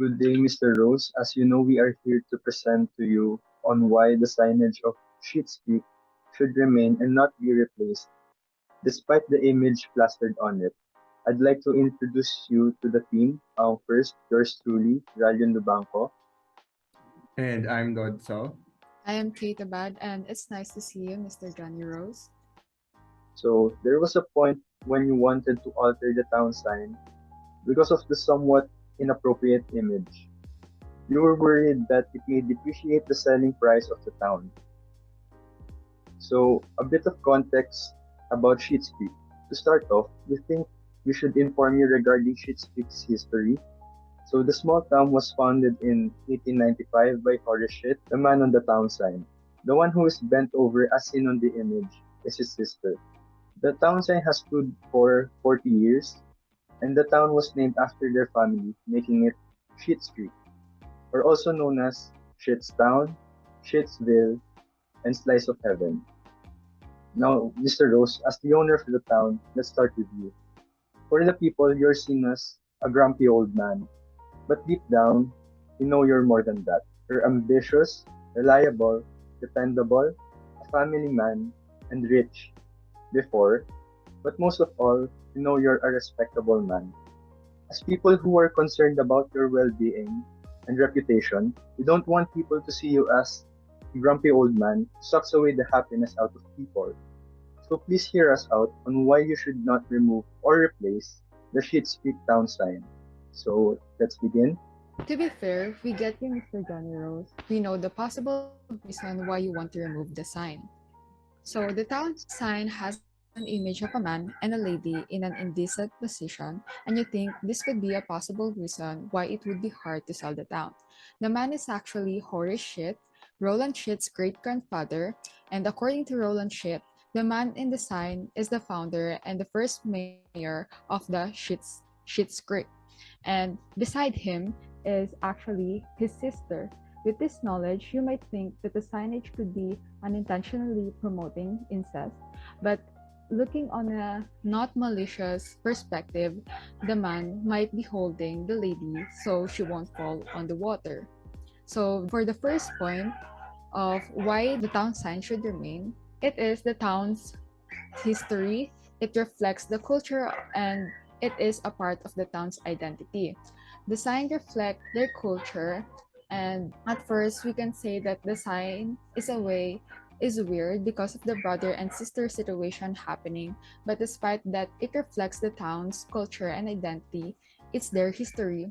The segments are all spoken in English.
Good day, Mr. Rose. As you know, we are here to present to you on why the signage of Schitt should remain and not be replaced, despite the image plastered on it. I'd like to introduce you to the team. First, yours truly, Ralyon Lubangco. And I'm Daud So. I am Kate Abad, and it's nice to see you, Mr. Johnny Rose. So, there was a point when you wanted to alter the town sign because of the somewhat inappropriate image. You were worried that it may depreciate the selling price of the town. So, a bit of context about Schitt's Creek. To start off, we think we should inform you regarding Schitt's Creek's history. So, the small town was founded in 1895 by Horace Schitt, the man on the town sign. The one who is bent over as seen on the image is his sister. The town sign has stood for 40 years, and the town was named after their family, making it Schitt's Creek, or also known as Schittstown, Schittsville, and Slice of Heaven. Now, Mr. Rose, as the owner of the town, let's start with you. For the people, you're seen as a grumpy old man, but deep down, you know you're more than that. You're ambitious, reliable, dependable, a family man, and rich before, but most of all, you know you're a respectable man. As people who are concerned about your well being and reputation, we don't want people to see you as a grumpy old man who sucks away the happiness out of people. So please hear us out on why you should not remove or replace the Shit Speak Town sign. So let's begin. To be fair, we get you, Mr. Johnny Rose. We know the possible reason why you want to remove the sign. So, the town sign has an image of a man and a lady in an indecent position, and you think this could be a possible reason why it would be hard to sell the town. The man is actually Horace Schitt, Roland Schitt's great grandfather, and according to Roland Schitt, the man in the sign is the founder and the first mayor of the Schitt's Creek. And beside him is actually his sister. With this knowledge, you might think that the signage could be unintentionally promoting incest, but looking on a not malicious perspective, the man might be holding the lady so she won't fall on the water. So, for the first point of why the town sign should remain, it is the town's history. It reflects the culture and it is a part of the town's identity. The sign reflects their culture, and at first we can say that the sign is weird because of the brother and sister situation happening, but despite that it reflects the town's culture and identity, it's their history.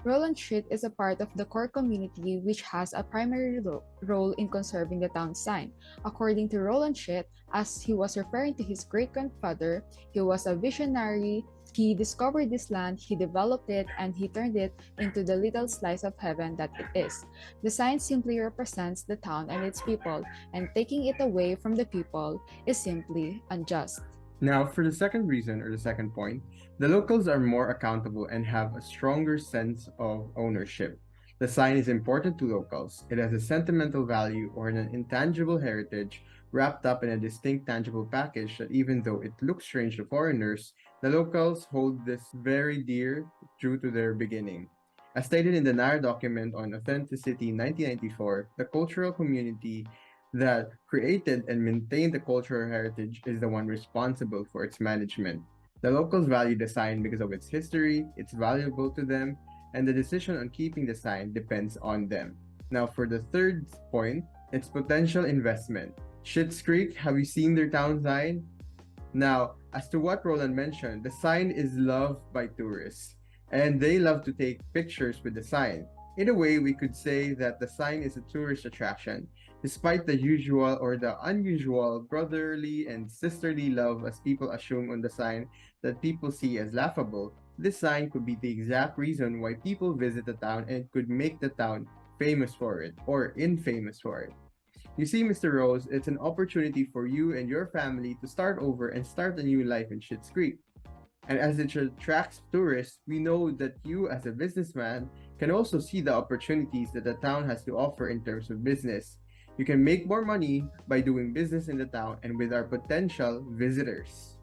Roland Street is a part of the core community which has a primary role in conserving the town sign. According to Roland Street, as he was referring to his great-grandfather, he was a visionary. He discovered this land, he developed it, and he turned it into the little slice of heaven that it is. The sign simply represents the town and its people, and taking it away from the people is simply unjust. Now, for the second reason or the second point, the locals are more accountable and have a stronger sense of ownership. The sign is important to locals. It has a sentimental value or an intangible heritage wrapped up in a distinct tangible package that even though it looks strange to foreigners, the locals hold this very dear true to their beginning. As stated in the NAR document on authenticity 1994, the cultural community that created and maintained the cultural heritage is the one responsible for its management. The locals value the sign because of its history, it's valuable to them, and the decision on keeping the sign depends on them. Now, for the third point, its potential investment. Schitt's Creek, have you seen their town sign? Now, as to what Roland mentioned, the sign is loved by tourists, and they love to take pictures with the sign. In a way, we could say that the sign is a tourist attraction, despite the usual or the unusual brotherly and sisterly love as people assume on the sign that people see as laughable. This sign could be the exact reason why people visit the town and could make the town famous for it or infamous for it. You see, Mr. Rose, it's an opportunity for you and your family to start over and start a new life in Schitt's Creek. And as it attracts tourists, we know that you, as a businessman, can also see the opportunities that the town has to offer in terms of business. You can make more money by doing business in the town and with our potential visitors.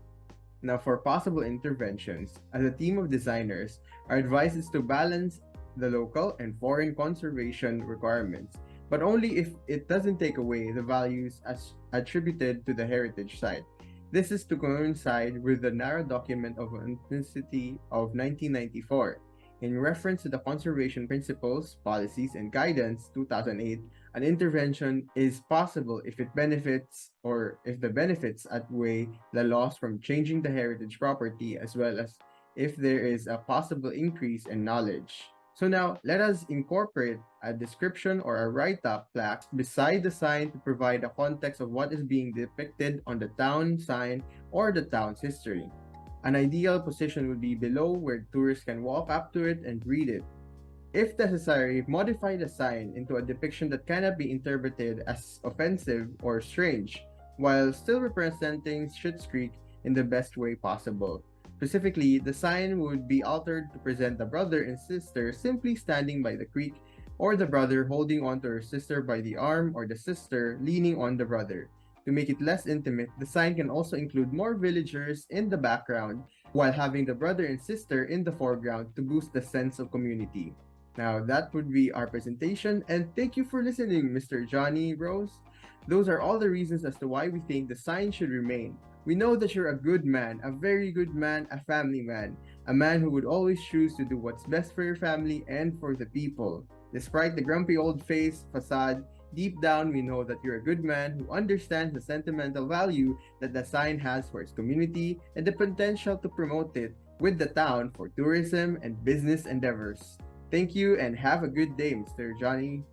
Now, for possible interventions, as a team of designers, our advice is to balance the local and foreign conservation requirements, but only if it doesn't take away the values as attributed to the heritage site. This is to coincide with the narrow document of authenticity of 1994. In reference to the Conservation Principles, Policies, and Guidance 2008, an intervention is possible if it benefits or if the benefits outweigh the loss from changing the heritage property as well as if there is a possible increase in knowledge. So now, let us incorporate a description or a write-up plaque beside the sign to provide a context of what is being depicted on the town sign or the town's history. An ideal position would be below where tourists can walk up to it and read it. If necessary, modify the sign into a depiction that cannot be interpreted as offensive or strange, while still representing Schitt's Creek in the best way possible. Specifically, the sign would be altered to present the brother and sister simply standing by the creek, or the brother holding onto her sister by the arm, or the sister leaning on the brother. To make it less intimate, the sign can also include more villagers in the background, while having the brother and sister in the foreground to boost the sense of community. Now, that would be our presentation, and thank you for listening, Mr. Johnny Rose. Those are all the reasons as to why we think the sign should remain. We know that you're a good man, a very good man, a family man, a man who would always choose to do what's best for your family and for the people. Despite the grumpy old face, facade, deep down we know that you're a good man who understands the sentimental value that the sign has for its community and the potential to promote it with the town for tourism and business endeavors. Thank you and have a good day, Mr. Johnny.